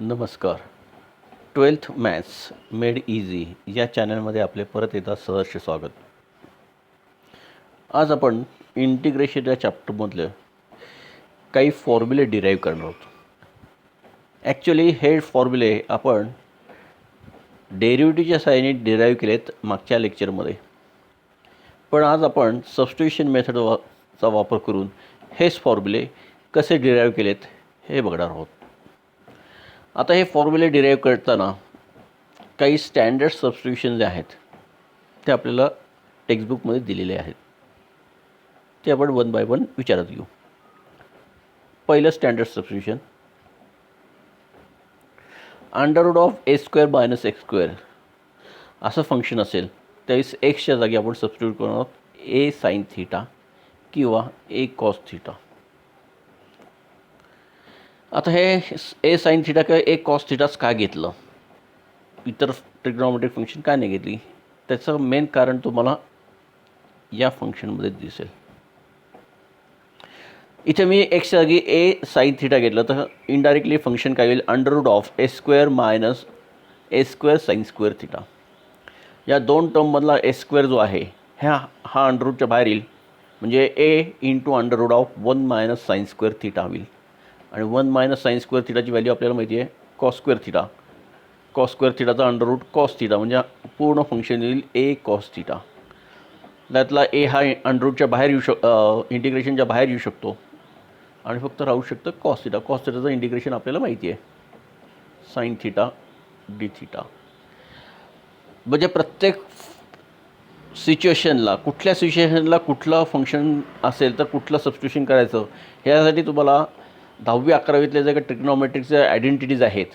नमस्कार. 12th maths made easy या चॅनलमध्ये आपले परत एकदा सहर्ष स्वागत. आज आपण इंटिग्रेशन या चॅप्टरमधले काही फॉर्म्युले डिराईव्ह करणार आहोत. ॲक्च्युली हे फॉर्म्युले आपण डेरिव्हेटिव्हच्या सहाय्याने डिराईव्ह केलेत मागच्या लेक्चरमध्ये, पण आज आपण सबस्टिट्यूशन मेथडचा वापर करून हेच फॉर्म्युले कसे डिराईव्ह केलेत हे बघणार आहोत. आता हे फॉर्म्युले डिराईव्ह करताना काही स्टँडर्ड सबस्टिट्यूशन जे आहेत ते आपल्याला टेक्स्टबुकमध्ये दिलेले आहेत. ते आपण वन बाय वन विचारत घेऊ. पहिलं standard substitution, under root of A square minus x square असं फंक्शन असेल त्यावेळेस एक्सच्या जागी आपण सबस्टिट्यूट करणार आहोत ए साइन थीटा किंवा ए कॉस थीटा. आता हे ए साइन थीटा किंवा ए कॉस थीटाच का घेतलं, इतर ट्रिग्नॉमेट्रिक फंक्शन का नाही घेतली, त्याचं मेन कारण तुम्हाला या फंक्शनमध्ये दिसेल. इथे मी एक्सच्या जागी ए साइन थीटा घेतलं तर इनडायरेक्टली फंक्शन काय होईल, under root of A square minus a square sine square theta. या दोन टर्ममधला ए स्क्वेअर जो आहे हा अंडररूटच्या बाहेर येईल, म्हणजे a into under root of 1 minus sine square theta होईल. आणि 1 मायनस साइन स्क्वेअर थीटाची व्हॅल्यू आपल्याला माहिती आहे cos square theta. Cos square थीटाचा अंडररूट कॉस थीटा म्हणजे पूर्ण फंक्शन येईल ए कॉस थीटा. त्यातला ए हा अंडररूटच्या बाहेर येऊ इंटिग्रेशनच्या बाहेर येऊ शकतो आणि फक्त राहू शकतं कॉस थीटा. कॉस थीटाचं इंटिग्रेशन आपल्याला माहिती आहे साइन थीटा डी थीटा. म्हणजे प्रत्येक सिच्युएशनला कुठलं फंक्शन असेल तर कुठलं सबस्टिट्यूशन करायचं ह्यासाठी तुम्हाला 10वी 11वीतले जे काही ट्रिग्नॉमेट्रिकचे आयडेंटिटीज आहेत,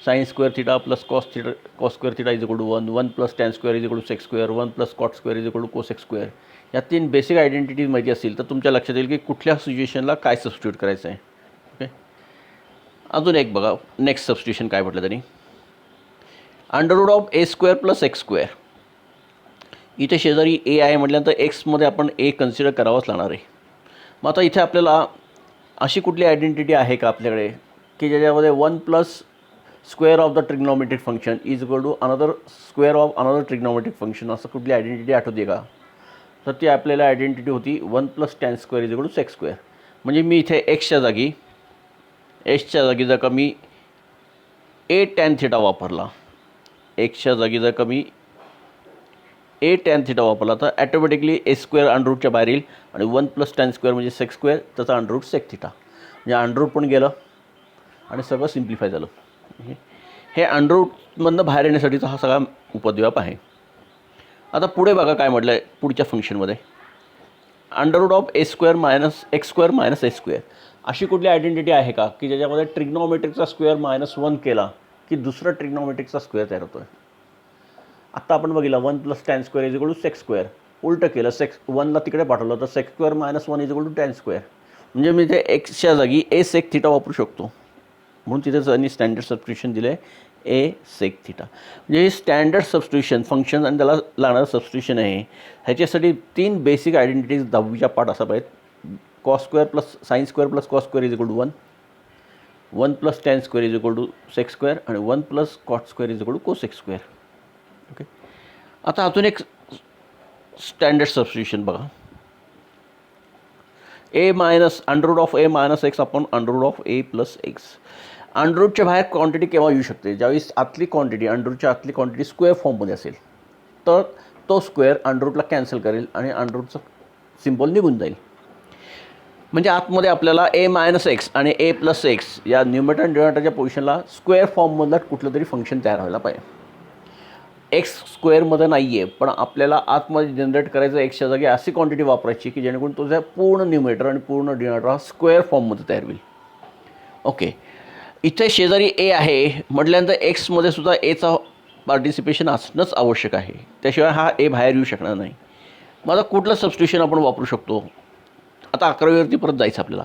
sine square theta plus cos square theta is equal to 1, 1 plus tan square is equal to sec square, 1 plus cot square is equal to cosec square, या 3 बेसिक आयडेंटिटीज माहिती असतील तर तुमच्या लक्षात येईल की कुठल्या सिच्युएशनला काय सबस्टिट्यूट करायचं आहे. ओके, अजून एक बघा, नेक्स्ट सबस्टिट्यूशन काय म्हटलं तरी, under root of A square plus x square. इथे शेजारी ए आहे म्हटल्यानंतर एक्समध्ये आपण ए कन्सिडर करावंच लागणार आहे. मग आता इथे आपल्याला अशी कुठली आयडेंटिटी आहे का आपल्याकडे की ज्याच्यामध्ये 1 plus square of the trigonometric function is equal to another square of another trigonometric function, असं कुठली आयडेंटिटी आठवते का? तर ती आपल्याला आयडेंटिटी होती 1 plus tan square is equal to sec square. म्हणजे मी इथे एक्सच्या जागी जर का मी ए टॅन थिटा वापरला, एक्सच्या जागी जर का मी ए टॅन थिटा वापरला तर ॲटोमॅटिकली ए स्क्वेअर अंडरूटच्या बाहेर येईल आणि 1 प्लस टॅन स्क्वेअर म्हणजे सेक स्क्वेअर, त्याचा अंडरूट सेक थिटा. म्हणजे अंडरूट पण गेलं आणि सगळं सिम्प्लिफाय झालं. हे अंडरूटमधनं बाहेर येण्यासाठीचा हा सगळा उपद्व्याप आहे. आता पुढे बघा काय म्हटलं आहे पुढच्या फंक्शनमध्ये, under root of A square minus x square minus a square. अशी कुठली आयडेंटिटी आहे का की ज्याच्यामध्ये ट्रिग्नॉमेट्रिकचा स्क्वेअर -1 केला की दुसरा ट्रिग्नॉमेट्रिकचा स्क्वेअर तयार होतो आहे. आत्ता आपण बघितलं 1 plus tan square is equal to sec square. उलटं केलं, सेक 1ला तिकडे पाठवलं तर sec square -1 is equal to tan square. म्हणजे मी ते एक्सच्या जागी ए सेक थिटा वापरू शकतो, म्हणून तिथे त्यांनी स्टँडर्ड सबस्टिट्यूशन दिलं आहे ए सेक थिटा. म्हणजे हे स्टँडर्ड सबस्टिट्यूशन फंक्शन आणि त्याला लागणारं सबस्टिट्यूशन आहे. ह्याच्यासाठी 3 बेसिक आयडेंटिटीज 10वीच्या पाठ असा पाहिजेत. Cos square plus sine square plus cos square is equal to 1, 1 plus tan square is equal to sec square आणि 1 plus cot square is equal to cosec square. Okay, आता अजून एक standard substitution बघा, a minus under root of a minus x upon under root of a plus x. अंडररूटच्या बाहेर quantity केव्हा येऊ शकते, ज्यावेळेस आतली क्वांटिटी अंडररूटच्या आतली क्वांटिटी स्क्वेअर फॉर्ममध्ये असेल तर तो स्क्वेअर अंडररूटला कॅन्सल करेल आणि अंडररूटचं सिम्बॉल निघून जाईल. म्हणजे आतमध्ये आपल्याला ए मायनस एक्स आणि ए प्लस एक्स या न्यूमरेटर आणि डिनॉमिनेटरच्या पोझिशनला स्क्वेअर फॉर्ममधलं कुठलं तरी फंक्शन तयार व्हायला पाहिजे. एक्स स्क्वेअरमध्ये नाही आहे, पण आपल्याला आतमध्ये जनरेट करायचं एक्सच्या जागी अशी क्वांटिटी वापरायची की जेणेकरून तुझा पूर्ण न्यूमरेटर आणि पूर्ण डिनॉमिनेटर हा स्क्वेअर फॉर्ममध्ये तयार होईल. ओके, इथे शेजारी ए आहे म्हटल्यानंतर एक्समध्ये सुद्धा एचा पार्टिसिपेशन असणंच आवश्यक आहे, त्याशिवाय हा ए बाहेर येऊ शकणार नाही. मग आता कुठलं सबस्टिट्यूशन आपण वापरू शकतो? आता 11वीवरती परत जायचं आपल्याला.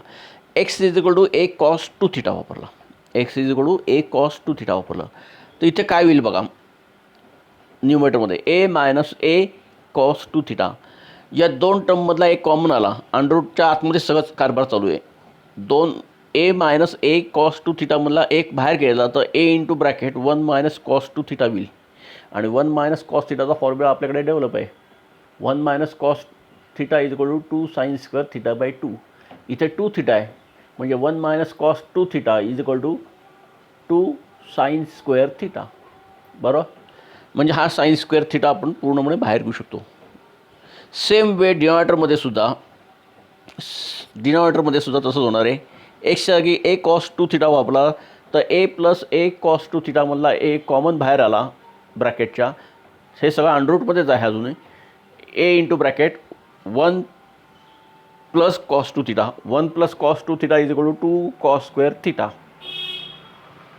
X is equal to a cos 2 theta वापरला, x is equal to a cos 2 theta वापरलं तर इथे काय होईल बघा, न्यूमरेटरमध्ये a minus a cos 2 theta. या दोन टर्ममधला एक कॉमन आला, अंडररूटच्या आतमध्ये सगळंच कारभार चालू आहे. 2 a minus a cos two थिटामधला एक बाहेर गेला तर a into bracket 1 minus cos two theta होईल. आणि 1 मायनस कॉस थिटाचा फॉर्म्युला आपल्याकडे डेव्हलप आहे. 1 minus cos theta is equal to 2 sine square theta by 2. इथे 2 थिटा आहे म्हणजे 1 minus cos 2 theta is equal to 2 sine square theta. बरोबर, म्हणजे हा साइन स्क्वेअर थिटा आपण पूर्णपणे बाहेर घेऊ शकतो. सेम वे डिनॉमिनेटरमध्ये सुद्धा तसंच होणार आहे. एक्सच्या जागी ए कॉस टू थिटा वापरला तर a plus a cos two थिटामधला ए कॉमन बाहेर आला ब्रॅकेटच्या. हे सगळं अंडररूटमध्येच आहे अजूनही. A into bracket 1 plus cos two theta, 1 plus cos two theta is equal to 2 cos square theta.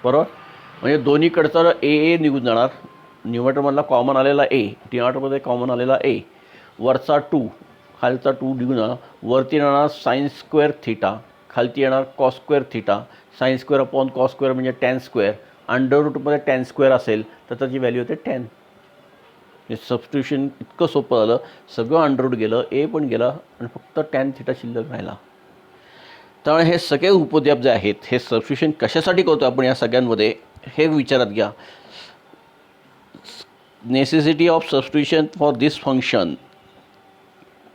बरोबर, म्हणजे दोन्हीकडचं ए निघून जाणार. न्यूमरेटरमधला कॉमन आलेला ए, डिनॉमिनेटरमध्ये कॉमन आलेला ए, वरचा 2 खालचा 2 निघून जाणार. वरती येणार साइन स्क्वेअर थिटा, खालती येणार cos square theta. Sine square upon cos square म्हणजे टॅन स्क्वेअर. अंडररूटमध्ये टॅन स्क्वेअर असेल तर त्याची व्हॅल्यू होते 10. हे सबस्टिट्यूशन इतकं सोपं झालं. सगळं अंडररूट गेलं, ए पण गेलं आणि फक्त टॅन थिटा शिल्लक राहिला. त्यामुळे हे सगळे उपद्व्याप जे आहेत हे सबस्टिट्यूशन कशासाठी करतो आपण या सगळ्यांमध्ये हे विचारात घ्या. Necessity of substitution for this function.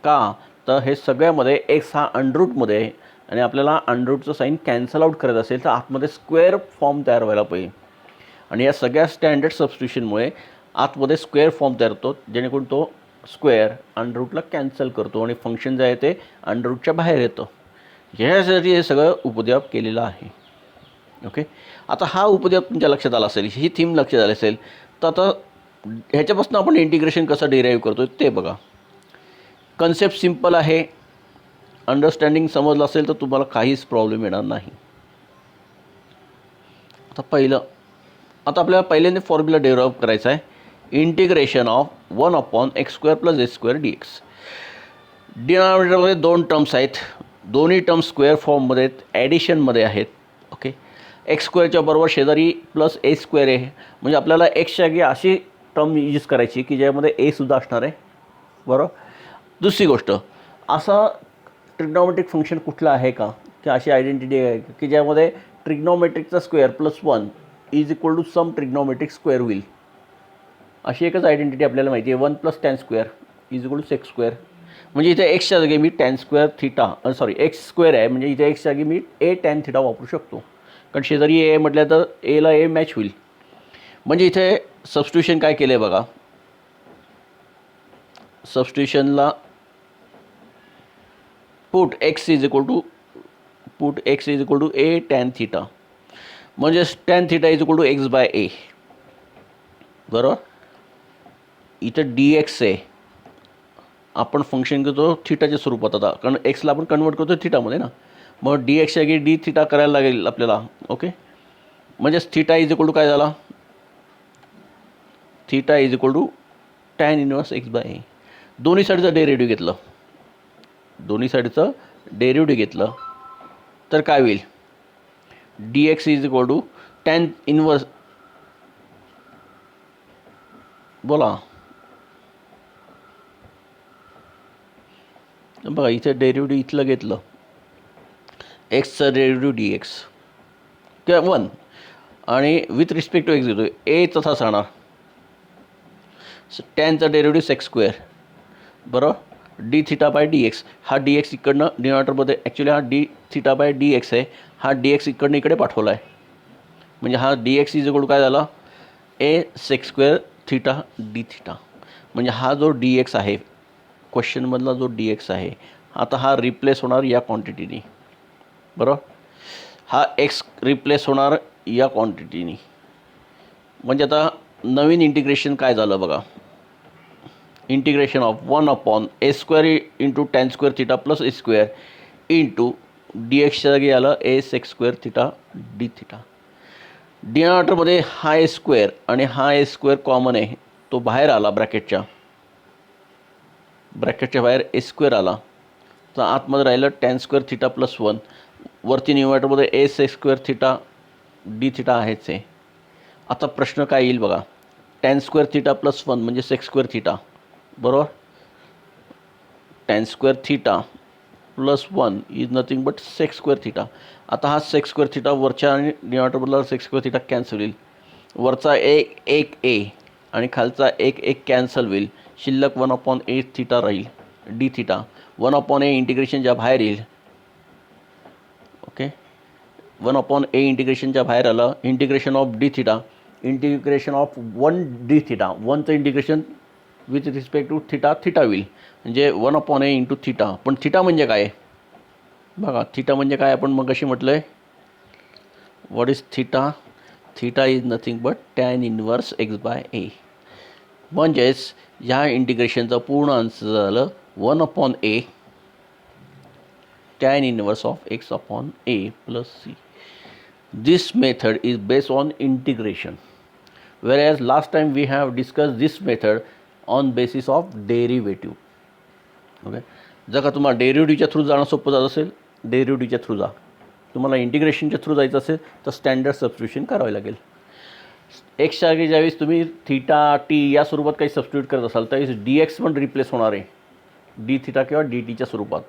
का तर हे सगळ्यामध्ये एक्स हा अंडररूटमध्ये आहे आणि आपल्याला अंडररूटचं साईन कॅन्सल आउट करायचं असेल तर आतमध्ये स्क्वेअर फॉर्म तयार व्हायला पाहिजे. आणि या सगळ्या स्टँडर्ड सबस्टिट्यूशनमुळे आतमध्ये स्क्वेअर फॉर्म तयार होतो जेणेकरून तो स्क्वेअर अंडररूटला कॅन्सल करतो आणि फंक्शन जे आहे ते अंडररूटच्या बाहेर येतं. ह्यासाठी हे सगळं उपद्व्याप केलेलं आहे. ओके, आता हा उपद्व्याप तुमच्या लक्षात आला असेल, ही थीम लक्षात आली असेल. तर आता ह्याच्यापासून आपण इंटिग्रेशन कसं डिराईव्ह करतो ते बघा. कन्सेप्ट सिम्पल आहे. अंडरस्टँडिंग समजलं असेल तर तुम्हाला काहीच प्रॉब्लेम येणार नाही. आता आपल्याला पहिल्यांदा फॉर्म्युला डेव्हलप करायचा आहे. Integration of 1 upon x square plus h square d x. डिनॉमिनेटरमध्ये 2 टर्म्स आहेत. दोन्ही टर्म्स स्क्वेअर फॉर्ममध्ये आहेत, ॲडिशनमध्ये आहेत. ओके, एक्स स्क्वेअरच्या बरोबर शेजारी प्लस ए स्क्वेअर आहे. म्हणजे आपल्याला एक्सच्या जागी अशी टर्म यूज करायची की ज्यामध्ये ए सुद्धा असणार आहे. बरोबर. दुसरी गोष्ट, असा ट्रिग्नॉमेट्रिक फंक्शन कुठलं आहे का की अशी आयडेंटिटी आहे की ज्यामध्ये ट्रिग्नॉमेट्रिकचा square plus 1 is equal to some trigonometric square होईल. अशी एकच आयडेंटिटी आपल्याला माहिती आहे. 1 plus tan square is equal to sec square. म्हणजे इथे एक्सच्या जागी मी tan square theta x square आहे म्हणजे इथे एक्सच्या जागी मी ए टॅन थिटा वापरू शकतो. कारण शेजारी ए म्हटलं तर एला ए मॅच होईल. म्हणजे इथे सबस्टिट्यूशन काय केलं आहे बघा. सबस्टिट्यूशनला put x is equal to a tan theta. म्हणजे tan theta is equal to x by a. बरोबर. इथं डी एक्स आहे. आपण फंक्शन करतो थिटाच्या स्वरूपात आता, कारण एक्सला आपण कन्वर्ट करतो थिटामध्ये ना. मग डी एक्सच्या जागी डी थिटा करायला लागेल आपल्याला. ओके, म्हणजेच थिटा इज इक्वल टू काय झाला. Theta is equal to tan inverse x by a. दोन्ही साईडचं डेरिव्हेटिव्ह घेतलं तर काय होईल. D x is equal to tan inverse. बोला बघा, इथे डेरिव्हेटिव्ह इथलं घेतलं. एक्सचं डेरिव्हेटिव्ह डी एक्स किंवा 1 आणि विथ रिस्पेक्ट टू एक्स घेतो. ए तसाच राहणार. टॅनचा डेरिव्हेटिव्ह सेक्स स्क्वेअर. बरोबर. D theta by D x. हा डी एक्स इकडनं डिनॉमिनेटरमध्ये ॲक्च्युली हा D theta by D x आहे. हा डी एक्स इकडनं इकडे पाठवला आहे. म्हणजे हा d x is equal to काय झाला. A sec square theta D theta. म्हणजे हा जो डी एक्स आहे क्वेश्चनमधला जो डी एक्स आहे आता हा रिप्लेस होणार या क्वांटिटीनी. बरोबर. हा एक्स रिप्लेस होणार या क्वांटिटीनी. म्हणजे आता नवीन इंटिग्रेशन काय झालं बघा. Integration of 1 upon a square into tan square theta plus a square into d एक्सच्या जागी आलं a sec square theta D theta. डिनॉमिनेटरमध्ये हा ए स्क्वेअर आणि हा ए स्क्वेअर कॉमन आहे, तो बाहेर आला ब्रॅकेटच्या बाहेर ए स्क्वेअर आला. तर आतमध्ये राहिलं टॅन स्क्वेअर थिटा प्लस 1. वरती न्यूमरेटरमध्ये a sec square theta D theta आहेच आहे. आता प्रश्न काय येईल बघा. टॅन स्क्वेअर थिटा प्लस 1 म्हणजे सेक्स स्क्वेअर थिटा. बरोबर. Tan square theta plus 1 is nothing but sec square theta. आता हा सेक स्क्वेअर थिटा वरच्या आणि डिनॉमिनेटरमधला सेक स्क्वेअर थिटा कॅन्सल होईल. वरचा एक ए आणि खालचा एक कॅन्सल होईल. शिल्लक 1/a थिटा राहील डी थिटा. 1/a इंटिग्रेशनच्या बाहेर येईल. ओके, 1/a इंटिग्रेशनच्या बाहेर आलं. Integration of d theta, integration of 1 d theta, 1चं integration with respect to theta होईल. म्हणजे 1/a इंटू थिटा. पण थिटा म्हणजे काय बघा, थिटा म्हणजे काय आपण मग कशी म्हटलं आहे, what is theta? Theta is nothing but tan inverse x/a. म्हणजेच ह्या इंटिग्रेशनचं पूर्ण आन्सर झालं 1/a tan inverse of x/a plus c. This method is based on integration, whereas last time we have discussed this method on basis of derivative. Okay, जर का तुम्हाला डेरिव्हेटिव्हच्या through जाणं सोपं जात असेल, डेरिव्हेटिव्हच्या थ्रू जा. तुम्हाला इंटिग्रेशनच्या थ्रू जायचं असेल तर स्टँडर्ड सबस्टिट्यूशन करावे लागेल. एक्सच्या जागी ज्यावेळेस तुम्ही थिटा टी या स्वरूपात काही सबस्टिट्यूट करत असाल त्यावेळेस डी एक्स पण रिप्लेस होणार आहे डी थिटा किंवा डी टीच्या स्वरूपात.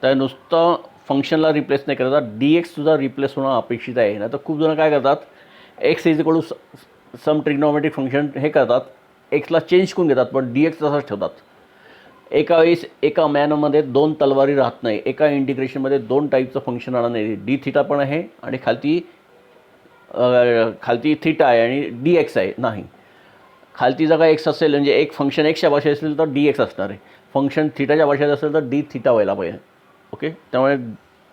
तर नुसतं फंक्शनला रिप्लेस नाही करायचा, डी एक्ससुद्धा रिप्लेस होणं अपेक्षित आहे. ना तर खूप जण काय करतात, x is equal to some trigonometric function हे करतात, एक्सला चेंज करून घेतात पण डी एक्स तसाच ठेवतात. एका वेळेस एका मॅनमध्ये 2 तलवारी राहत नाही. एका इंटिग्रेशनमध्ये 2 टाईपचं फंक्शन राहणार नाही. डी थिटा पण आहे आणि खालती थिटा आहे आणि डी एक्स आहे. नाही, खालती जर का एक्स असेल म्हणजे एक फंक्शन एक्सच्या भाषेत असेल तर डी एक्स असणार आहे. फंक्शन थिटाच्या भाषेत असेल तर डी थिटा व्हायला पाहिजे. ओके, त्यामुळे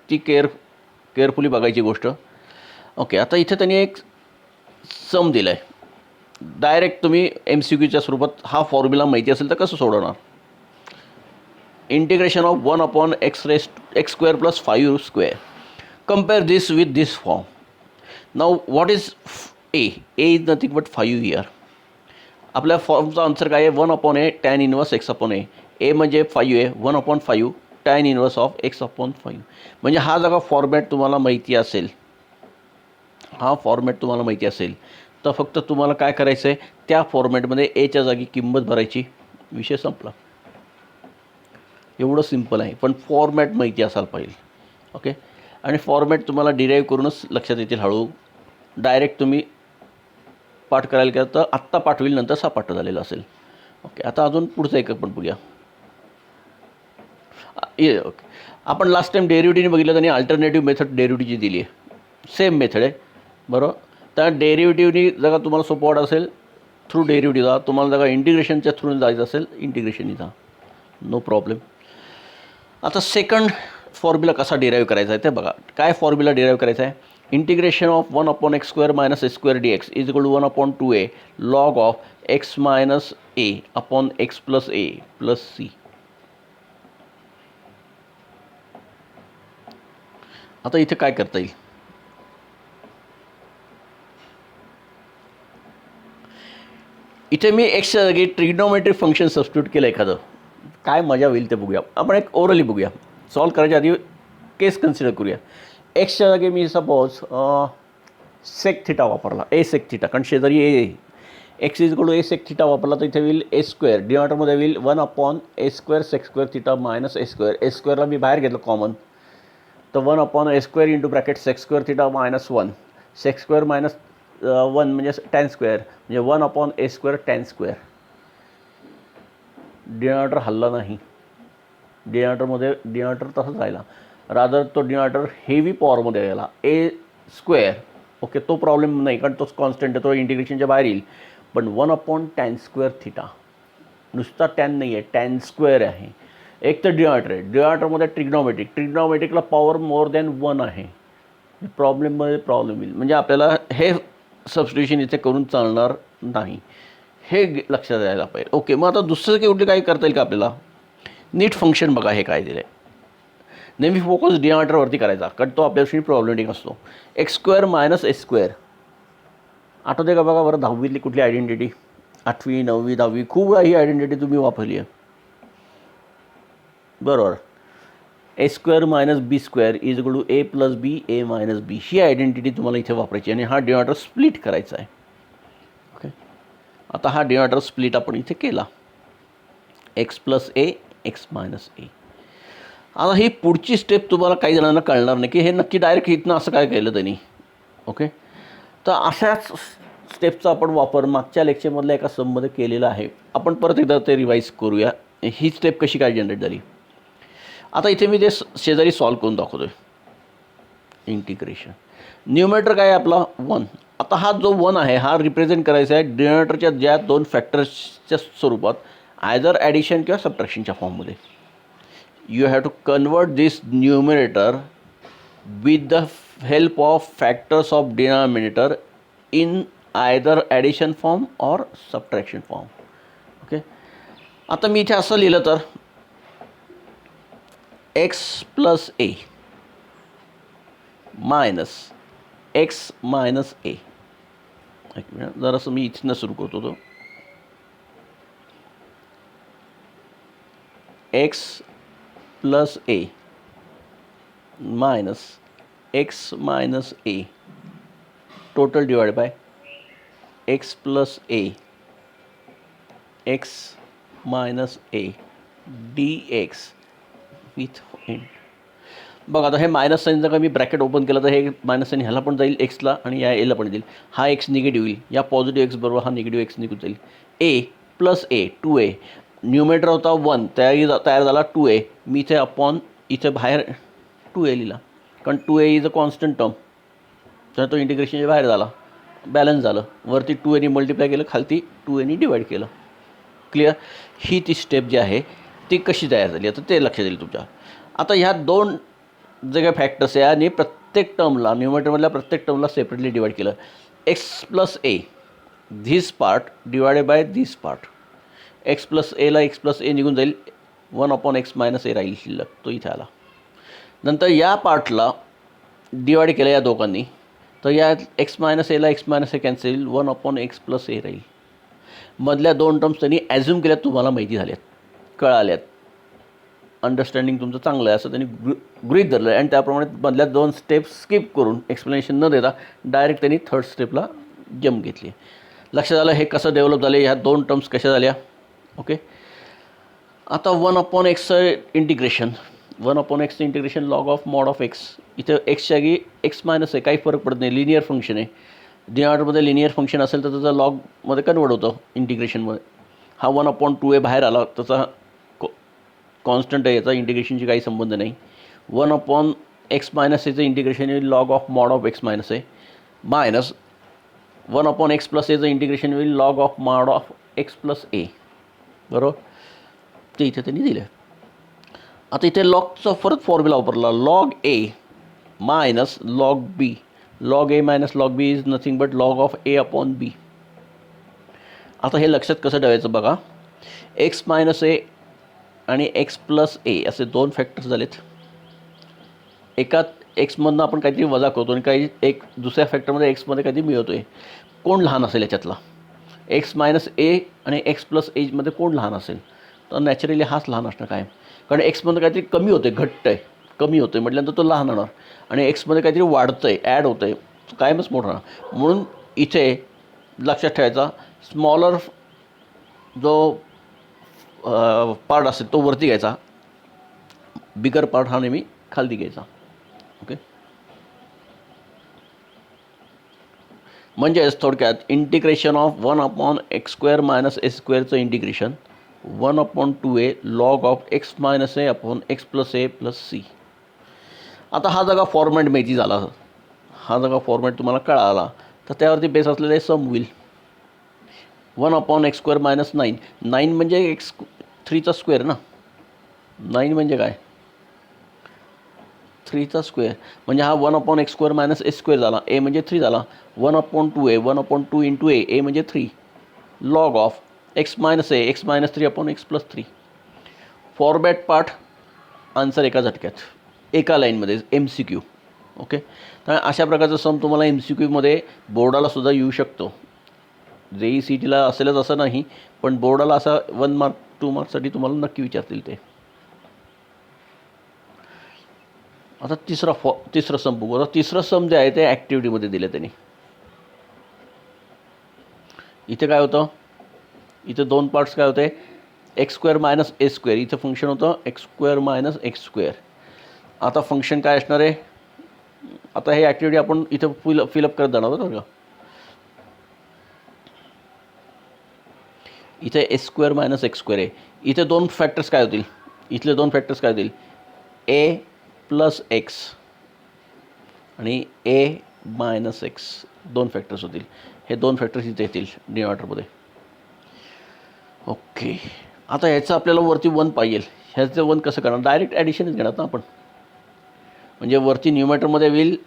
ती केअरफुली बघायची गोष्ट. ओके, आता इथे त्यांनी एक सम दिला आहे. डायरेक्ट तुम्ही MCQच्या स्वरूपात हा फॉर्म्युला माहिती असेल तर कसं सोडवणार. Integration of 1/x² plus 5 compare this with this form. Now what is a is nothing but 5 here. आपल्या फॉर्मचा आन्सर काय आहे, 1/a tan inverse x/a. ए म्हणजे 5 आहे, 1/5 tan inverse ऑफ x/5. म्हणजे हा जर का फॉर्मॅट तुम्हाला माहिती असेल, तर फक्त तुम्हाला काय करायचं आहे, त्या फॉर्मॅटमध्ये एच्या जागी किंमत भरायची, विषय संपला. एवढं सिम्पल आहे, पण फॉर्मॅट माहिती असायला पाहिजे. ओके, आणि फॉर्मॅट तुम्हाला डिराईव्ह करूनच लक्षात येतील हळू. डायरेक्ट तुम्ही पाठ करायला गेलं तर आत्ता पाठवेल नंतर सपाट झालेलं असेल. ओके, आता अजून पुढचं एक आपण बघूया. ओके, आपण लास्ट टाईम डेरिव्हेटिव्हने बघितलं, त्यांनी अल्टरनेटिव्ह मेथड डेरिव्हेटिव्हची दिली आहे. सेम मेथड आहे बरोबर. त्या डेरिव्हेटिव्हनी जर का तुम्हाला सोपं वाटत असेल थ्रू डेरिव्हेटिव्ह जा, तुम्हाला जर का इंटिग्रेशनच्या थ्रू जायचं असेल इंटिग्रेशननी जा, नो प्रॉब्लेम. आता सेकंड फॉर्म्युला कसा डिराईव्ह करायचा आहे ते बघा. काय फॉर्म्युला डिराईव्ह करायचा आहे, integration of 1/x² - a² dx is equal to 1/2a log of x - a upon x + a + c. आता इथे काय करता येईल, इथे मी एक्सच्या जागी ट्रिग्नोमेट्रिक फंक्शन सबस्टिट्यूट केलं एखादं, काय मजा होईल ते बघूया. आपण एक ओरली बघूया, सॉल्व करायच्या आधी केस कन्सिडर करूया. एक्सच्या जागी मी सपोज सेक थिटा वापरला, ए सेक थिटा, कारण शेजारी a, x is equal to a sec theta वापरला तर इथे होईल a². डिनॉमिनेटरमध्ये होईल 1/a² सेक square theta minus a². a² ला मी बाहेर घेतलं कॉमन, तर 1/a² into bracket sec square theta minus 1. Sec square minus 1 म्हणजे tan स्क्वेअर, म्हणजे 1/a² tan स्क्वेअर. डिनॉमिनेटर हल्ला नाही, डिनॉमिनेटर तसंच राहिला. रादर तो डिनॉमिनेटर हेवी पॉवरमध्ये यायला a². ओके, तो प्रॉब्लेम नाही कारण तोच कॉन्स्टंट आहे, तो इंटिग्रेशनच्या बाहेर येईल. पण 1/tan² थिटा, नुसता टॅन नाही आहे, tan स्क्वेअर आहे. एक तर डिनॉमिनेटर आहे, डिनॉमिनेटरमध्ये ट्रिग्नोमेट्रिकला पॉवर मोर दॅन 1 आहे. प्रॉब्लेममध्ये प्रॉब्लेम येईल, म्हणजे आपल्याला हे सबस्टिट्यूशन इथे करून चालणार नाही, हे लक्षात द्यायला पाहिजे. ओके, मग आता दुसरं कुठले काही करता येईल का आपल्याला. नीट फंक्शन बघा हे काय दिलं आहे. नेहमी फोकस डिनॉमिनेटरवरती करायचा कारण तो आपल्याशी प्रॉब्लेमॅटिक असतो. x² - a². आठवते का बघा बरं, 10वीतली कुठली आयडेंटिटी, 8वी 9वी 10वी खूप वेळा ही आयडेंटिटी तुम्ही वापरली आहे बरोबर. a² - b² is equal to a + b a - b. ही आयडेंटिटी तुम्हाला इथे वापरायची आणि हा डिनॉमिनेटर स्प्लिट करायचा आहे. ओके, आता हा डिनॉमिनेटर स्प्लिट आपण इथे केला, x + a x - a. आता ही पुढची स्टेप तुम्हाला काही जणांना कळणार नाही की हे नक्की डायरेक्ट इथनं असं काय केलं त्यांनी. ओके, तर अशाच स्टेपचा आपण वापर मागच्या लेक्चरमधल्या एका सममध्ये केलेला आहे. आपण परत एकदा ते रिवाईज करूया, ही स्टेप कशी काय जनरेट झाली. आता इथे मी ते शेजारी सॉल्व करून दाखवतो आहे. इंटिग्रेशन न्यूमरेटर काय आहे आपला 1. आता हा जो 1 आहे हा रिप्रेझेंट करायचा आहे डिनॉमिनेटरच्या ज्या दोन फॅक्टर्सच्या स्वरूपात, आयदर ॲडिशन किंवा सबट्रॅक्शनच्या फॉर्ममध्ये. You have to convert this numerator with the help of factors of denominator in either addition form or subtraction form. Okay, आता मी इथे असं लिहिलं तर x plus A minus x minus A. एक मिनिट, जरासं मी इथनं सुरू करतो. तो x plus A minus x minus A total divide by x plus A x minus A D x with end. बघा आता हे मायनस साईनचं का मी ब्रॅकेट ओपन केलं तर हे मायनस साईन ह्याला पण जाईल एक्सला आणि या एला पण जाईल. हा एक्स निगेटिव्ह येईल, या पॉझिटिव्ह एक्स बरोबर हा निगेटिव्ह एक्स निघून जाईल. ए प्लस ए 2a, न्यूमरेटर होता 1 तयार झाला 2a. मी इथे अपॉन इथे बाहेर 2a लिहिला कारण 2a is a constant term, तर तो इंटिग्रेशनच्या बाहेर झाला, बॅलन्स झालं. वरती 2a मल्टिप्लाय केलं, खालती 2a डिवाईड केलं. क्लिअर. ही ती स्टेप जी आहे ती कशी तयार झाली आता ते लक्षात येईल तुमच्या. आता ह्या दोन जे काही फॅक्टर्स आहे आणि प्रत्येक टर्मला न्यूमरेटरमधल्या प्रत्येक टर्मला सेपरेटली डिवाईड केलं. X plus A this part divided by this part. X plus एला एक्स प्लस ए निघून जाईल, 1/x मायनस ए राहील शिल्लक, तो इथे आला. नंतर या पार्टला डिवाईड केलं या दोघांनी, तर या एक्स मायनस एला एक्स मायनस ए कॅन्सल येईल, 1/x प्लस ए राहील. मधल्या दोन टर्म्स त्यांनी ॲझ्युम केल्यात, तुम्हाला माहिती झाल्यात, कळाल्यात, अंडरस्टँडिंग तुमचं चांगलं आहे असं त्यांनी गृहीत धरलं आहे आणि त्याप्रमाणे मधल्या दोन स्टेप स्किप करून एक्सप्लेनेशन न देता डायरेक्ट त्यांनी थर्ड स्टेपला जंप घेतली. लक्षात आलं हे कसं डेव्हलप झाले, ह्या दोन टर्म्स कशा झाल्या. ओके, आता 1/x integration, 1/x integration log of mod of x. इथे एक्सच्या जागी एक्स मायनस आहे, काही फरक पडत नाही, लिनियर फंक्शन आहे. डिनॉमिनेटरमध्ये लिनियर फंक्शन असेल तर त्याचा लॉगमध्ये कन्वर्ट होतं इंटिग्रेशनमध्ये. हा 1/2a बाहेर आला, त्याचा कॉन्स्टंट आहे, याचा इंटिग्रेशनशी काही संबंध नाही. 1/x मायनस एचं integration will log of mod of x minus a minus 1/x plus एचं integration will log of mod of x plus a. बरोबर, ते इथे त्यांनी दिलं. आता इथे लॉगचा परत फॉर्म्युला वापरला, log A minus log b. Log A minus log B is nothing but log of a upon b. आता हे लक्षात कसं ठेवायचं बघा, एक्स मायनस ए आणि एक्स प्लस ए असे दोन फॅक्टर्स झालेत. एका एक्समधनं आपण काहीतरी वजा करतो आणि काही एक दुसऱ्या फॅक्टरमध्ये एक्समध्ये काहीतरी मिळतो आहे. कोण लहान असेल याच्यातला, एक्स मायनस ए आणि एक्स प्लस एमध्ये कोण लहान असेल, तर नॅचरली हाच लहान असणार काय, कारण एक्समध्ये काहीतरी कमी होतं आहे, घट्ट आहे, कमी होतं आहे म्हटल्यानंतर तो लहान होणार आणि एक्समध्ये काहीतरी वाढतं आहे, ॲड होतं आहे, कायमच मोठा होणार. म्हणून इथे लक्षात ठेवायचा, स्मॉलर जो पार्ट असेल तो वरती घ्यायचा, बिगर पार्ट हा नेहमी खाली घ्यायचा. ओके, म्हणजेच थोडक्यात integration of 1/x² minus a² integration 1/2a log of x minus A upon x plus A plus C. आता हा जगा फॉर्मॅट माहिती झाला, हा जगा फॉर्मॅट तुम्हाला कळाला, तर त्यावरती बेस असलेले सम होईल. 1/x² मायनस 9, 9 म्हणजे x3चा स्क्वेअर ना. 9 म्हणजे काय, 3चा स्क्वेअर, म्हणजे हा 1/x² मायनस a² झाला, ए म्हणजे 3 झाला. 1/2a 1/2 इंटू ए म्हणजे 3 log of x minus A x minus 3 upon x plus 3. Format part answer एका झटक्यात, एका लाईनमध्ये MCQ. ओके, तर अशा प्रकारचा सम तुम्हाला MCQमध्ये बोर्डालासुद्धा येऊ शकतो. JEE-CETला असेलच असं नाही, पण बोर्डाला असा 1 मार्क 2 मार्क्ससाठी तुम्हाला नक्की विचारतील ते. आता तिसरं सम बघू. आता तिसरं सम जे आहे ते ॲक्टिव्हिटीमध्ये दिलं त्यांनी. इथे काय होतं, इथे दोन पार्ट्स काय होते, x² मायनस a², इथं फंक्शन होतं x² मायनस x². आता फंक्शन काय असणार आहे, आता हे ॲक्टिव्हिटी आपण इथं फिलअप करत जाणार बरं का. इथे S square minus x square आहे. इथे दोन फॅक्टर्स काय होतील, इथले दोन फॅक्टर्स काय होतील, ए प्लस एक्स आणि ए मायनस एक्स दोन फॅक्टर्स होतील. हे दोन फॅक्टर्स इथे येतील डिनॉमिनेटरमध्ये. ओके, आता ह्याचं आपल्याला वरती 1 पाहिजे. ह्याचं 1 कसं करणार, डायरेक्ट ॲडिशनच घेणार ना आपण. म्हणजे वरती न्यूमरेटरमध्ये होईल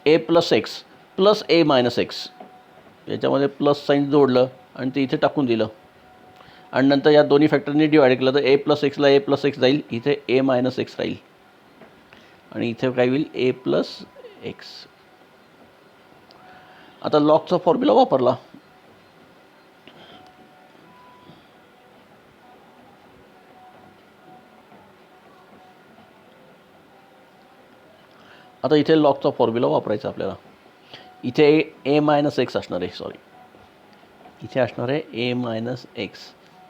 ए plus x plus A minus x, याच्यामध्ये प्लस साईन जोडलं आणि ते इथे टाकून दिलं आणि नंतर या दोन्ही फॅक्टरनी डिवाइड केलं तर a plus एक्सला A plus x जाईल, इथे ए मायनस एक्स राहील आणि इथे काय होईल ए प्लस एक्स. आता लॉगचा फॉर्म्युला वापरला. आता इथे लॉगचा फॉर्म्युला वापरायचा आपल्याला. इथे ए मायनस एक्स असणार आहे, सॉरी इथे असणार आहे a minus x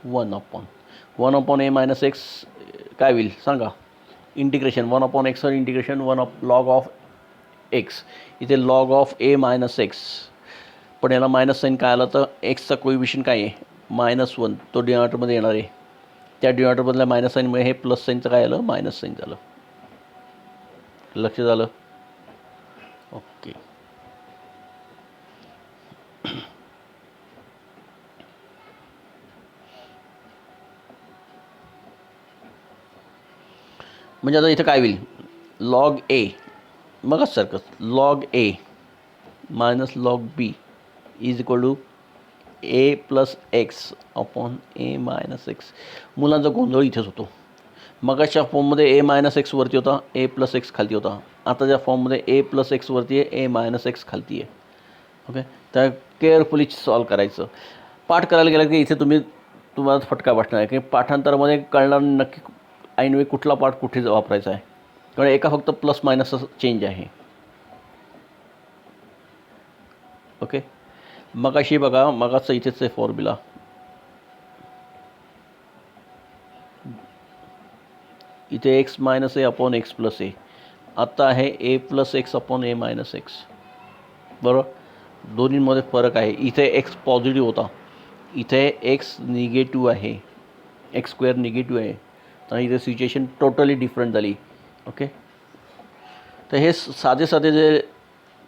1 upon A minus x काय होईल सांगा, इंटिग्रेशन 1 अपॉन एक्सवर integration 1 of log of x. इथे log of a minus x, पण याला मायनस साईन काय आलं तर एक्सचा कोइफिशियंट काय आहे -1, तो डिनॉमिनेटरमध्ये येणार आहे. त्या डिनॉमिनेटरमधल्या मायनस साईनमुळे हे प्लस साईनचं काय आलं मायनस साईन झालं. लक्ष झालं. ओके, म्हणजे आता इथं काय होईल, लॉग ए मगच सारखंच log A minus log B is equal to A plus x upon A minus x. मुलांचा गोंधळ इथेच होतो. मगाच्या फॉर्ममध्ये ए मायनस एक्स वरती होता, ए प्लस एक्स खालती होता. आता ज्या फॉर्ममध्ये ए प्लस एक्स वरती आहे, ए मायनस एक्स खालती आहे. ओके, तर केअरफुली सॉल्व करायचं. पाठ करायला गेलं की इथे तुम्हाला फटका बसणार आहे की पाठांतरामध्ये कळणार नक्की ऐनवेळी कुठला पाठ कुठे वापरायचा आहे, कारण एका फक्त प्लस मायनसचा चेंज आहे. ओके, मगाशी बघा, मगाचं इथेच आहे फॉर्म्युला. इथे x minus A upon x plus ए, आत्ता आहे ए प्लस एक्स अपॉन ए मायनस एक्स. बरोबर, दोन्हींमध्ये फरक आहे. इथे एक्स पॉझिटिव्ह होता, इथे एक्स निगेटिव्ह आहे, एक्स स्क्वेअर निगेटिव्ह आहे आणि इथे सिच्युएशन टोटली डिफरंट झाली. ओके, तर हे साधे साधे जे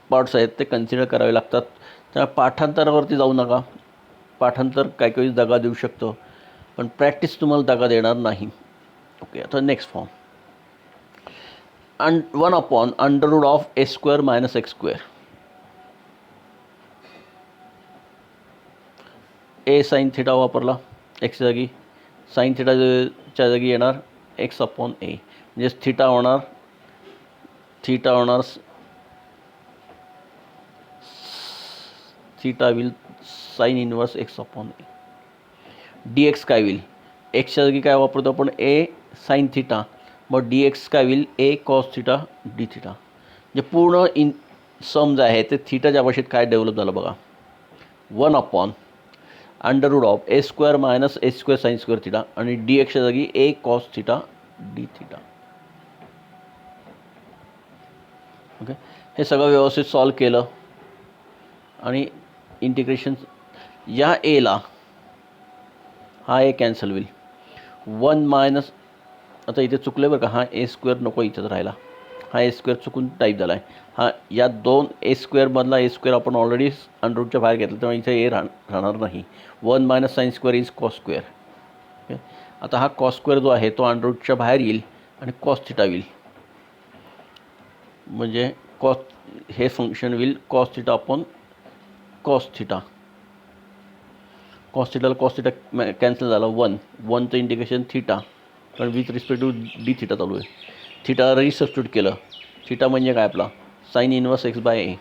पार्ट्स आहेत ते कन्सिडर करावे लागतात. त्या पाठांतरावरती जाऊ नका. पाठांतर काही काही दगा देऊ शकतो, पण प्रॅक्टिस तुम्हाला दगा देणार नाही. ओके, आता next form 1 upon under root of A square minus x square. A sine theta वापरला एक्सच्या जागी, साईन थिटाच्या जागी येणार एक्स अपॉन ए, म्हणजे थिटा होणार theta will sine inverse x upon A. D x काय होईल, एक्सच्या जागी काय वापरतो आपण ए साईन थिटा, मग डी एक्स काय होईल A cos theta D theta. म्हणजे पूर्ण सम जे आहे ते थिटाच्या भाषेत काय डेव्हलप झालं बघा, 1 upon under root of A square minus a square sine square theta आणि डी एक्सच्या जागी a cos theta D theta. Okay, हे सगळं व्यवस्थित सॉल्व केलं आणि इंटिग्रेशन या एला हा ए कॅन्सल होईल 1 मायनस, आता इथे चुकलं बरं का, हा ए स्क्वेअर नको इथंच राहिला, हा ए स्क्वेअर चुकून टाईप झाला आहे. हा या दोन ए स्क्वेअरमधला ए स्क्वेअर आपण ऑलरेडी अंडररूटच्या बाहेर घेतलं, त्यामुळे इथे ए राहणार नाही. 1 minus sine square is cos square. Okay, आता हा कॉस स्क्वेअर जो आहे तो अंडररूटच्या बाहेर येईल आणि कॉस थिटा होईल, म्हणजे कॉस हे फंक्शन होईल cos theta upon cos theta. Cos थिटाला कॉस थिटा कॅन्सल झाला, 1चं इंटिग्रेशन थिटा, कारण with respect to d theta चालू आहे. थिटा रिसबस्टिट्यूट केलं, थिटा म्हणजे काय आपला sine inverse x by a,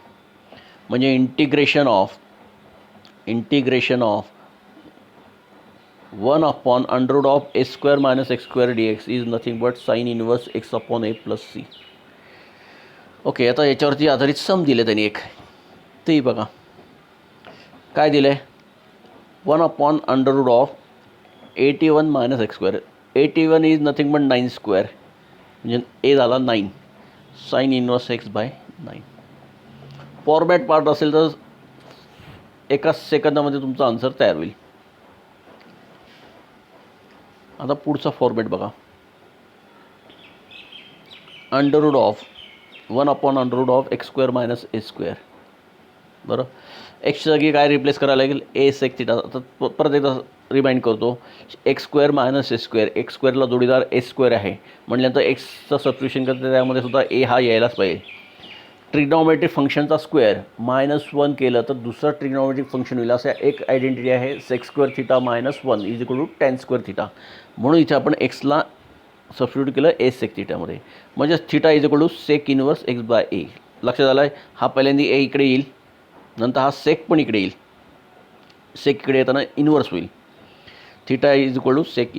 म्हणजे integration of 1 upon under root of A square minus x square d x is nothing but sine inverse x upon a plus c. Okay, आता याच्यावरती आधारित सम दिले त्यांनी एक, तेही बघा काय दिलं आहे, 1 upon under root of 81 minus x square. 81 is nothing but 9 square, म्हणजे ए झाला 9 sine inverse x/9. Format part असेल तर एका सेकंदामध्ये तुमचा आन्सर तयार होईल. आता पुढचा फॉर्मॅट बघा. √1/√x² - a². बरं, एक्सच्या जागी काय रिप्लेस करायला लागेल? ए सेक थिटा. आता परत एकदा रिमाइंड करतो, x² - a². x² जोडीदार a² आहे म्हटल्यानंतर एक्सचं सबस्टिट्यूशन करते, त्यामध्ये सुद्धा ए हा यायलाच पाहिजे. ट्रिग्नॉमेट्रिक फंक्शनचा स्क्वेअर -1 केलं तर दुसरं ट्रिग्नॉमेट्रिक फंक्शन होईल. असं एक आयडेंटिटी आहे, sec² θ - 1 = tan² θ. म्हणून इथे आपण एक्सला सबस्टिट्यूट केलं ए सेक थिटामध्ये, म्हणजे थिटा sec इनवर्स x/a. लक्षात आलं आहे? हा पहिल्यांदा ए इकडे येईल, नंतर हा सेक पण इकडे येईल. सेक इकडे येताना इनवर्स होईल. Theta sec.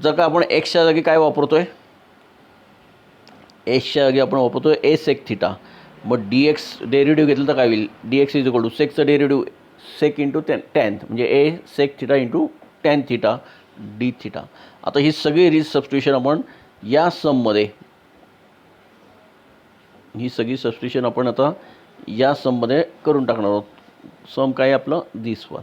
जर का आपण एक्सच्या जागी काय वापरतो आहे? एक्सच्या जागी आपण वापरतो आहे ए सेक थिटा. मग डी एक्स डेरिव्हेटिव्ह घेतलं तर काय होईल? dx सेकचं डेरिव्हेटिव्ह सेक इंटू टॅन, म्हणजे a sec theta into tan theta D theta. आता ही सगळी रिज सबस्टिट्यूशन आपण या सममध्ये, ही सगळी सबस्टिट्यूशन आपण आता या सममध्ये करून टाकणार आहोत. सम काय आपलं? दिस वन.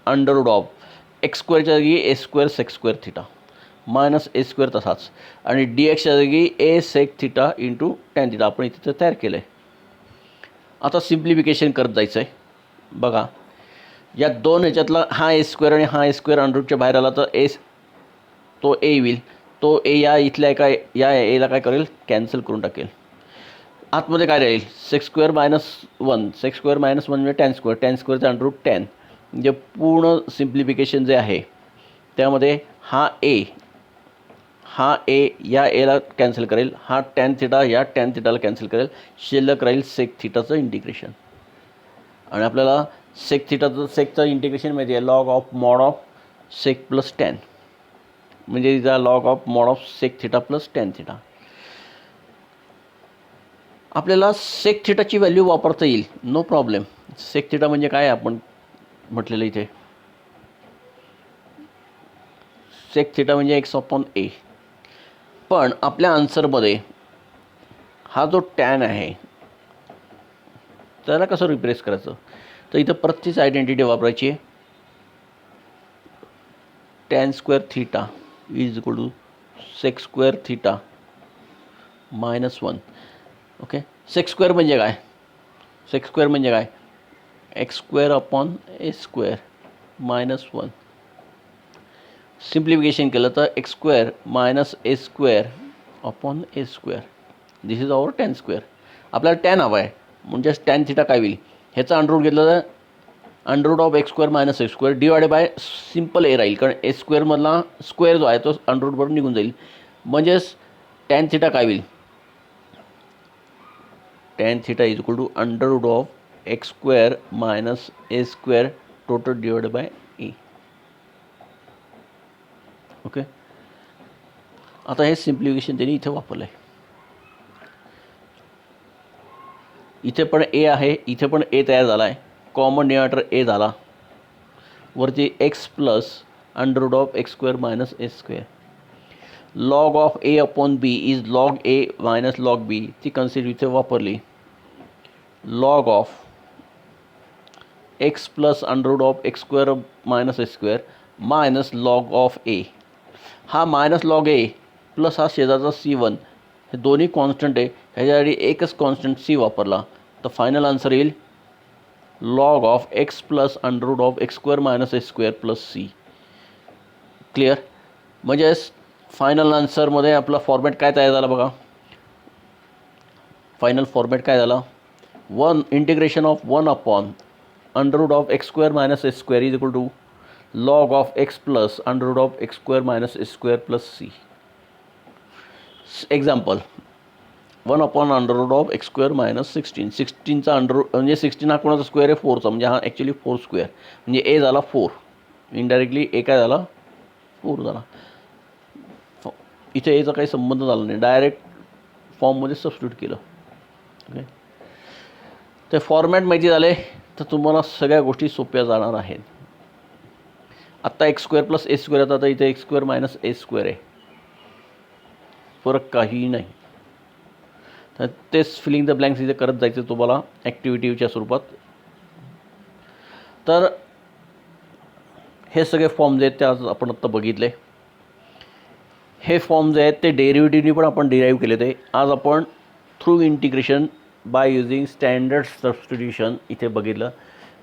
1/√x² जागी a² sec² theta minus a² तसाच, आणि dxच्या जागी a sec theta into tan theta आपण इथे तयार केलं आहे. आता सिम्प्लिफिकेशन करत जायचं आहे. बघा, या दोन ह्याच्यातला हा a² आणि हा a² अंडरूटच्या बाहेर आला तर तो ए येईल. तो ए या इथल्या या एला काय करेल? कॅन्सल करून टाकेल. आतमध्ये काय राहील? sec² - 1. sec² - 1 म्हणजे tan². tan² √10. म्हणजे पूर्ण सिम्प्लिफिकेशन जे आहे त्यामध्ये हा ए या एला कॅन्सल करेल, हा टॅन थिटा या टॅन थिटाला कॅन्सल करेल, शिल्लक राहील सेक थिटाचं इंटिग्रेशन. आणि आपल्याला सेकचं इंटिग्रेशन माहिती आहे, log of mod of sec plus tan, म्हणजे इथं log of mod of sec theta plus tan theta. आपल्याला सेक थिटाची व्हॅल्यू वापरता येईल, नो प्रॉब्लेम. सेक थिटा म्हणजे काय आपण म्हटलेलं इथे? सेक थिटा म्हणजे x/a. पण आपल्या आन्सरमध्ये हा जो टॅन आहे त्याला कसं रिप्लेस करायचं? तर इथं प्रत्येक आयडेंटिटी वापरायची आहे. tan² θ = sec² θ -1. ओके, sec² म्हणजे काय? sec² म्हणजे काय? x² - a². सिम्प्लिफिकेशन केलं तर x² - a²/a². This is our tan². आपल्याला टॅन हवा आहे, म्हणजे टॅन थिटा काय होईल? ह्याचा अंडरूट घेतलं तर √x² - a² divided by simple ए राहील, कारण a² मधला स्क्वेअर जो आहे तो अंडरूटवर निघून जाईल. म्हणजेच टॅन थिटा काय होईल? Tan theta = √x² - a² total divided by A. Okay, आता हे सिम्प्लिफिकेशन त्यांनी इथे वापरलं आहे. इथे पण ए आहे, इथे पण ए तयार झाला आहे. कॉमन डिनॉमिनेटर ए झाला. वरती x plus √x² - a². Log of a/b is log a minus log b. ती कन्सेप्ट इथे वापरली. Log of x plus √x² - a² minus log of a. हा मायनस लॉग ए प्लस हा शेजारचा c1, हे दोन्ही कॉन्स्टंट आहे. ह्याच्यासाठी एकच कॉन्स्टंट c वापरला तर फायनल आन्सर येईल log of x plus √x² - a² plus c. Clear? म्हणजे फायनल आन्सरमध्ये आपला फॉर्मॅट काय तयार झाला बघा. फायनल फॉर्मॅट काय झाला? Integration of 1/√x² - a² = log of x plus √x² - a² plus c. Example 1/√x² - 16. 16चा म्हणजे 16 हा कोणाचा स्क्वेअर आहे? 4चा, म्हणजे हा ॲक्च्युली 4² म्हणजे ए झाला 4. इनडायरेक्टली ए काय झाला? 4 झाला. इथे एचा काही संबंध झाला नाही, डायरेक्ट फॉर्ममध्ये सबस्टिट्यूट केलं. ओके, ते फॉर्मॅट माहिती झाले तर तुम्हाला सगळ्या गोष्टी सोप्या जाणार आहेत. आत्ता x² + a² आता इथे x² - a² आहे. फरक काहीही नाही. तर तेच फिलिंग द ब्लँक्स इथे करत जायचं तुम्हाला ॲक्टिव्हिटीच्या स्वरूपात. तर हे सगळे फॉर्म जे आहेत ते आज आपण आत्ता बघितले. हे फॉर्म जे आहेत ते डेरिव्हेटिव्हनी पण आपण डिराईव्ह केले ते. आज आपण through integration by using standard substitution इथे बघितलं.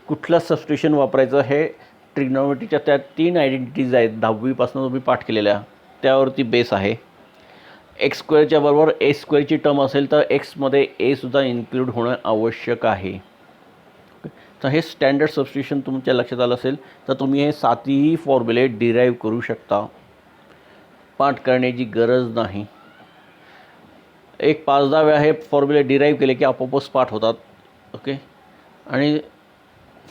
कुठलं सबस्टिट्यूशन वापरायचं हे ट्रिग्नॉमेट्रीच्या त्या 3 आयडेंटिटीज आहेत 10वीपासून तुम्ही पाठ केलेल्या, त्यावरती बेस आहे. एक्स स्क्वेअरच्या बरोबर ए स्क्वेअरची टर्म असेल तर एक्समध्ये एसुद्धा इन्क्लूड होणं आवश्यक आहे. तर हे स्टँडर्ड सबस्टिट्यूशन तुमच्या लक्षात आलं असेल तर तुम्ही हे 7ही फॉर्म्युले डिराईव्ह करू शकता. पाठ करण्याची गरज नाही. एक 5-10 वेळा हे फॉर्म्युले डिराईव्ह केले की आपोआपच पाठ होतात. ओके. आणि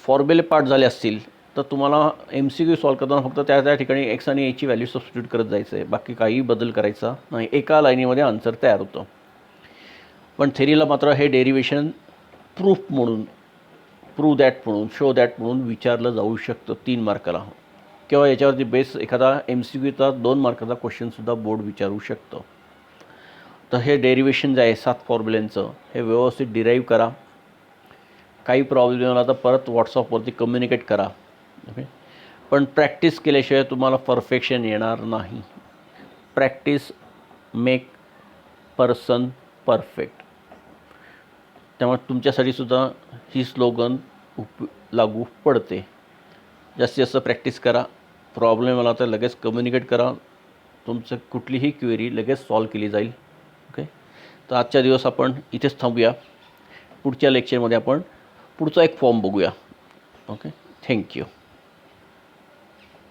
फॉर्म्युले पाठ झाले असतील तर तुम्हाला MCQ सॉल्व करताना फक्त त्या ठिकाणी एक्स आणि एची व्हॅल्यू सबस्टिट्यूट करत जायचं आहे. बाकी काही बदल करायचा नाही. एका लाईनीमध्ये आन्सर तयार होतं. पण थेरीला मात्र हे डेरिव्हेशन प्रूफ म्हणून, प्रूव्ह दॅट म्हणून, शो दॅट म्हणून विचारलं जाऊ शकतं 3 मार्काला. किंवा याच्यावरती बेस एखादा MCQचा 2 मार्काचा क्वेश्चनसुद्धा बोर्ड विचारू शकतं. तर हे डेरिव्हेशन जे आहे 7 फॉर्म्युल्यांचं हे व्यवस्थित डिराईव्ह करा. काही प्रॉब्लेम आला तर परत व्हॉट्सअपवरती कम्युनिकेट करा. ओके. पण प्रॅक्टिस केल्याशिवाय तुम्हाला परफेक्शन येणार नाही. Practice make person perfect. त्यामुळे तुमच्यासाठी सुद्धा ही स्लोगन लागू पडते. जास्तीत जास्त प्रॅक्टिस करा. प्रॉब्लेम आला तर लगेच कम्युनिकेट करा. तुमचं कुठलीही क्वेरी लगेच सॉल्व केली जाईल. ओके. तर आजच्या दिवस आपण इथेच थांबूया. पुढच्या लेक्चरमध्ये आपण पुढचा एक फॉर्म बघूया. ओके. थँक्यू.